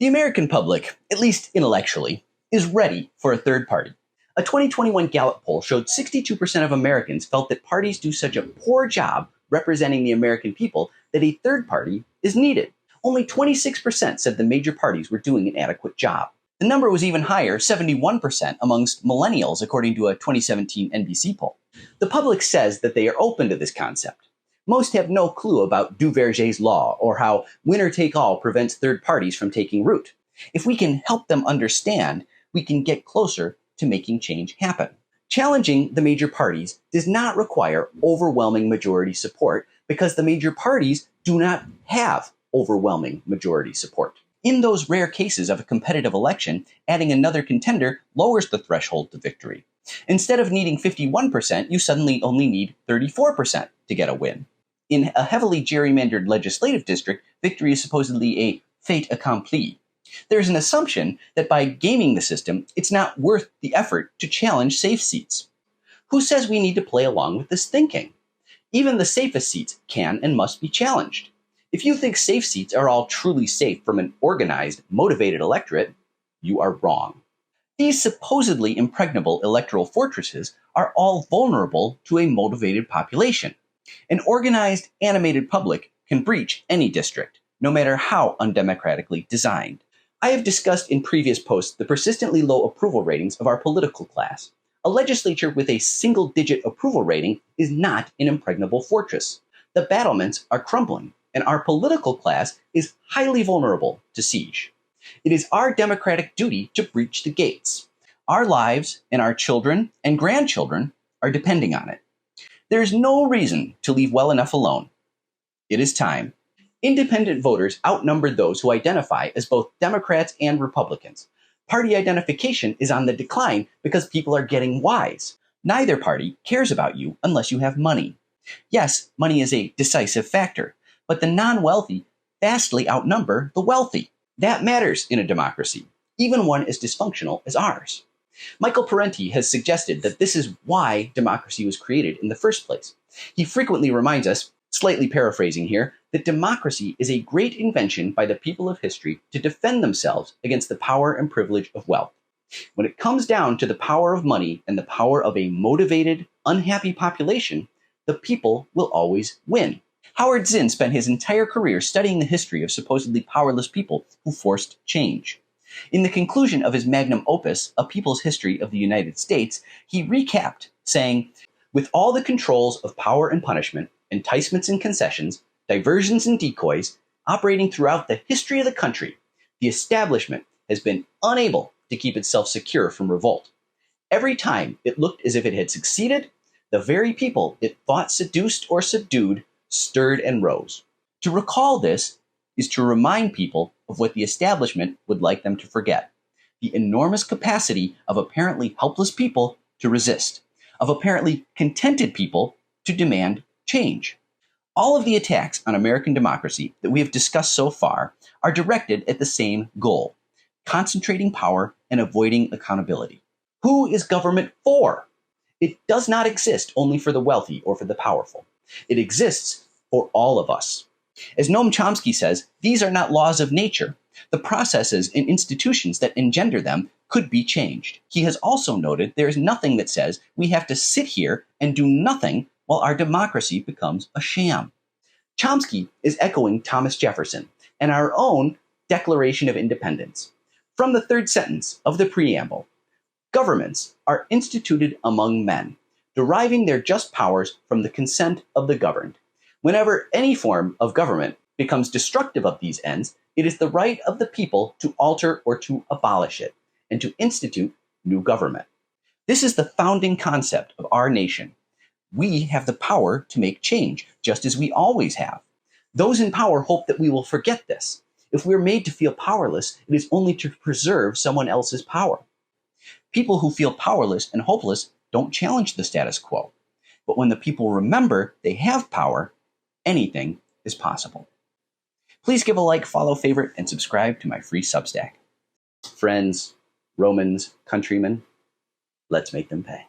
The American public, at least intellectually, is ready for a third party. A 2021 Gallup poll showed 62% of Americans felt that parties do such a poor job representing the American people that a third party is needed. Only 26% said the major parties were doing an adequate job. The number was even higher, 71%, amongst millennials, according to a 2017 NBC poll. The public says that they are open to this concept. Most have no clue about Duverger's law or how winner-take-all prevents third parties from taking root. If we can help them understand, we can get closer to making change happen. Challenging the major parties does not require overwhelming majority support because the major parties do not have overwhelming majority support. In those rare cases of a competitive election, adding another contender lowers the threshold to victory. Instead of needing 51%, you suddenly only need 34% to get a win. In a heavily gerrymandered legislative district, victory is supposedly a fait accompli. There's an assumption that by gaming the system, it's not worth the effort to challenge safe seats. Who says we need to play along with this thinking? Even the safest seats can and must be challenged. If you think safe seats are all truly safe from an organized, motivated electorate, you are wrong. These supposedly impregnable electoral fortresses are all vulnerable to a motivated population. An organized, animated public can breach any district, no matter how undemocratically designed. I have discussed in previous posts the persistently low approval ratings of our political class. A legislature with a single-digit approval rating is not an impregnable fortress. The battlements are crumbling, and our political class is highly vulnerable to siege. It is our democratic duty to breach the gates. Our lives and our children and grandchildren are depending on it. There is no reason to leave well enough alone. It is time. Independent voters outnumbered those who identify as both Democrats and Republicans. Party identification is on the decline because people are getting wise. Neither party cares about you unless you have money. Yes, money is a decisive factor, but the non-wealthy vastly outnumber the wealthy. That matters in a democracy, even one as dysfunctional as ours. Michael Parenti has suggested that this is why democracy was created in the first place. He frequently reminds us, slightly paraphrasing here, that democracy is a great invention by the people of history to defend themselves against the power and privilege of wealth. When it comes down to the power of money and the power of a motivated, unhappy population, the people will always win. Howard Zinn spent his entire career studying the history of supposedly powerless people who forced change. In the conclusion of his magnum opus, A People's History of the United States, he recapped, saying, "With all the controls of power and punishment, enticements and concessions, diversions and decoys, operating throughout the history of the country, the establishment has been unable to keep itself secure from revolt. Every time it looked as if it had succeeded, the very people it thought seduced or subdued stirred and rose. To recall this is to remind people of what the establishment would like them to forget: the enormous capacity of apparently helpless people to resist, of apparently contented people to demand change." All of the attacks on American democracy that we have discussed so far are directed at the same goal: concentrating power and avoiding accountability. Who is government for? It does not exist only for the wealthy or for the powerful. It exists for all of us. As Noam Chomsky says, these are not laws of nature. The processes and institutions that engender them could be changed. He has also noted there is nothing that says we have to sit here and do nothing while our democracy becomes a sham. Chomsky is echoing Thomas Jefferson and our own Declaration of Independence. From the third sentence of the preamble, governments are instituted among men, deriving their just powers from the consent of the governed. Whenever any form of government becomes destructive of these ends, it is the right of the people to alter or to abolish it, and to institute new government. This is the founding concept of our nation. We have the power to make change, just as we always have. Those in power hope that we will forget this. If we're made to feel powerless, it is only to preserve someone else's power. People who feel powerless and hopeless don't challenge the status quo. But when the people remember they have power, anything is possible. Please give a like, follow, favorite, and subscribe to my free Substack. Friends, Romans, countrymen, let's make them pay.